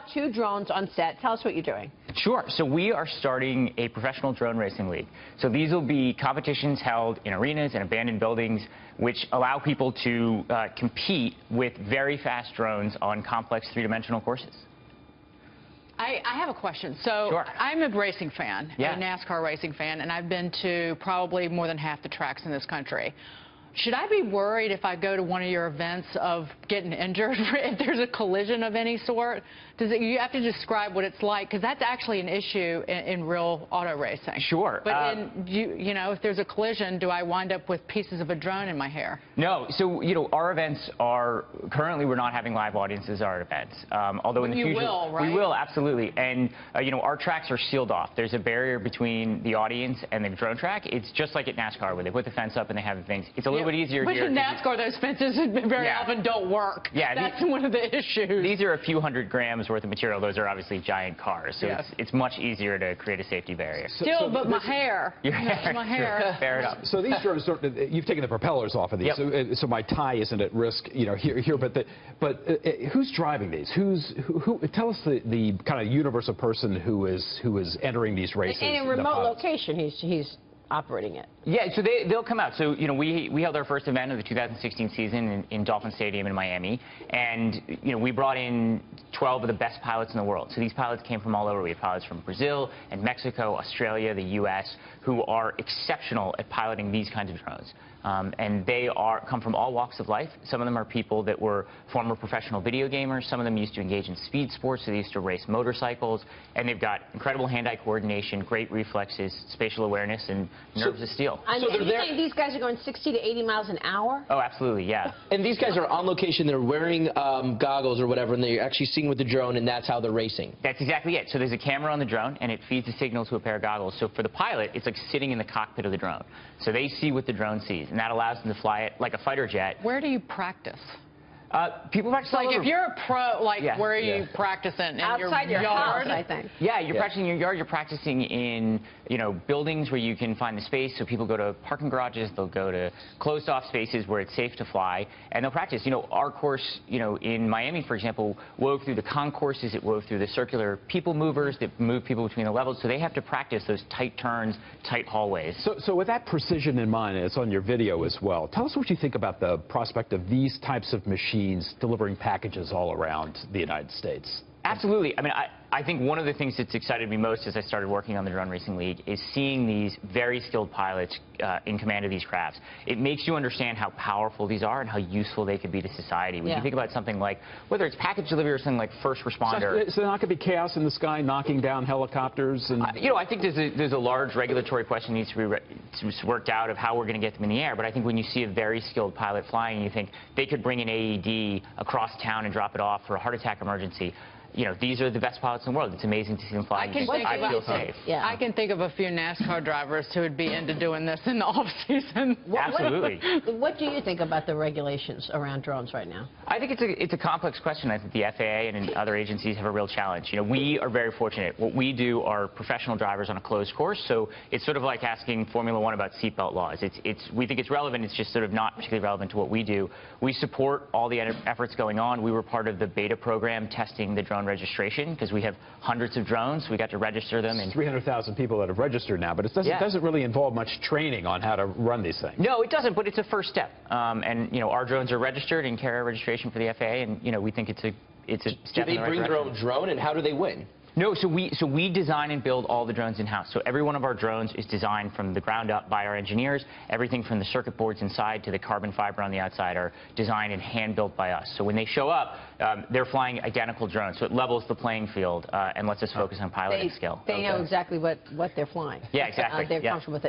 brought 2 drones on set. Tell us what you're doing. Sure. So we are starting a professional drone racing league. So these will be competitions held in arenas and abandoned buildings, which allow people to compete with very fast drones on complex 3-dimensional courses. I have a question. So Sure. I'm a racing fan, Yeah. a NASCAR racing fan, and I've been to probably more than half the tracks in this country. Should I be worried if I go to one of your events of getting injured if there's a collision of any sort? You have to describe what it's like, because that's actually an issue in real auto racing. Sure. But you know, if there's a collision, do I wind up with pieces of a drone in my hair? No. So, you know, our events are, currently we're not having live audiences at our events. Although in the future, will, right? we will, absolutely. And, you know, our tracks are sealed off. There's a barrier between the audience and the drone track. It's just like at NASCAR, where they put the fence up and they have the things. It's a little bit easier But here. in NASCAR, those fences very often don't work. Yeah, that's one of the issues. These are a few hundred grams worth of material. Those are obviously giant cars, so Yes. it's much easier to create a safety barrier. Still, but my hair. Your hair. My hair. Fair enough. So these drones, you've taken the propellers off of these, Yep. so my tie isn't at risk, you know, here. But who's driving these? Who? Tell us the kind of universal person who is entering these races. In a remote location, he's operating it. Yeah, so they'll come out. So, you know, we held our first event of the 2016 season in Dolphin Stadium in Miami, and, you know, we brought in 12 of the best pilots in the world. So these pilots came from all over. We have pilots from Brazil and Mexico, Australia, the U.S., who are exceptional at piloting these kinds of drones. And they come from all walks of life. Some of them are people that were former professional video gamers. Some of them used to engage in speed sports, so they used to race motorcycles. And they've got incredible hand-eye coordination, great reflexes, spatial awareness, and nerves of steel. So you're saying these guys are going 60 to 80 miles an hour? Oh, absolutely, yeah. And these guys are on location. They're wearing goggles or whatever, and they're actually seeing with the drone, and that's how they're racing. That's exactly it. So there's a camera on the drone, and it feeds a signal to a pair of goggles. So for the pilot, it's like sitting in the cockpit of the drone. So they see what the drone sees, and that allows them to fly it like a fighter jet. Where do you practice? People practice like if you're a pro, like where are you practicing? In outside your yard? house, I think. Yeah, you're practicing in your yard. You're practicing in, you know, buildings where you can find the space. So people go to parking garages. They'll go to closed-off spaces where it's safe to fly, and they'll practice. You know, our course, you know, in Miami, for example, wove through the concourses. It wove through the circular people movers that move people between the levels. So they have to practice those tight turns, tight hallways. So with that precision in mind, and it's on your video as well, tell us what you think about the prospect of these types of machines delivering packages all around the United States. Absolutely. I mean, I think one of the things that's excited me most as I started working on the Drone Racing League is seeing these very skilled pilots in command of these crafts. It makes you understand how powerful these are and how useful they could be to society. When you think about something like, whether it's package delivery or something like first responder. So there's not going to be chaos in the sky knocking down helicopters? And you know, I think there's a large regulatory question that needs to be worked out of how we're going to get them in the air. But I think when you see a very skilled pilot flying, you think they could bring an AED across town and drop it off for a heart attack emergency. You know, these are the best pilots in the world. It's amazing to see them fly. I feel safe. Yeah. I can think of a few NASCAR drivers who would be into doing this in the off-season. Absolutely. What do you think about the regulations around drones right now? I think it's a complex question. I think the FAA and other agencies have a real challenge. You know, we are very fortunate. What we do are professional drivers on a closed course, so it's sort of like asking Formula One about seatbelt laws. We think it's relevant. It's just sort of not particularly relevant to what we do. We support all the efforts going on. We were part of the beta program testing the drone registration because we have hundreds of drones. We got to register them. And 300,000 people that have registered now, but it doesn't really involve much training on how to run these things. No, it doesn't, but it's a first step. And, you know, our drones are registered and carry a registration for the FAA, and, you know, we think it's a step in the right direction. Do they bring their own drone, and how do they win? No, so we design and build all the drones in-house. So every one of our drones is designed from the ground up by our engineers. Everything from the circuit boards inside to the carbon fiber on the outside are designed and hand-built by us. So when they show up, they're flying identical drones. So it levels the playing field and lets us focus on piloting skill. They know exactly what they're flying. Yeah, exactly. They're comfortable with it.